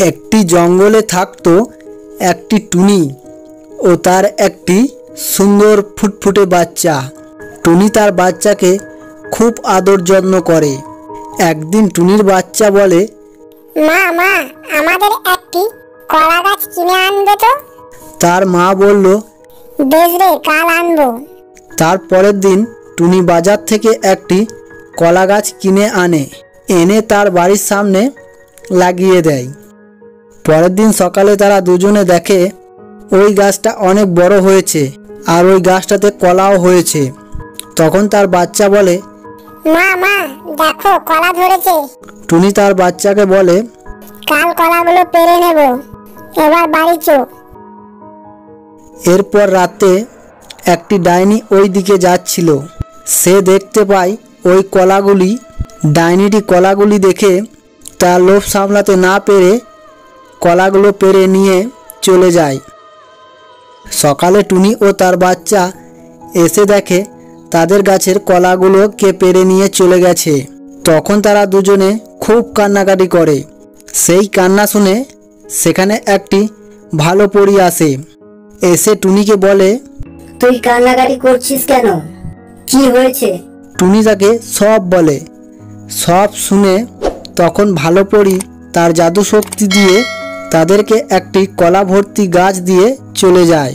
একটি জঙ্গলে থাকতো একটি টুনি ও তার একটি সুন্দর ফুটফুটে বাচ্চা। টুনি তার বাচ্চাকে খুব আদর যত্ন করে। একদিন টুনির বাচ্চা বলে, মা মা আমাদের একটি কলা গাছ কিনে আনবে তো? তার মা বলল, বেশ রে, কাল আনবো। তার পরের দিন টুনি বাজার থেকে একটি কলা গাছ কিনে আনে, এনে তার বাড়ির সামনে লাগিয়ে দেয়। পরের দিন সকালে তারা দুজনে দেখে ওই গাছটা অনেক বড় হয়েছে আর ওই গাছটাতে কলাও হয়েছে। তখন তার বাচ্চা বলে, মা মা দেখো কলা ধরেছে। টুনি তার বাচ্চাকে বলে, কাল কলাগুলো পেরে নেব, এবার বাড়ি চো। এরপর রাতে একটি ডাইনি ওই দিকে যাচ্ছিল। সে দেখতে পায় ওই কলাগুলি। ডাইনিটি কলাগুলি দেখে তার লোভ সামলাতে না পেরে কলাগুলো পেরে নিয়ে চলে যায়। সকালে টুনি ও তার বাচ্চা এসে দেখে তাদের গাছের কলাগুলো কে পেরে নিয়ে চলে গেছে। তখন তারা দুজনে খুব কান্নাকাটি করে। সেই কান্না শুনে সেখানে একটি ভালো পরী আসে। এসে টুনিকে বলে, তুই কান্নাকাটি করছিস কেন? কি হয়েছে? টুনি তাকে সব বলে। সব শুনে তখন ভালো পরী তার জাদু শক্তি দিয়ে তাদেরকে একটি কলা ভর্তি গাছ দিয়ে চলে যায়।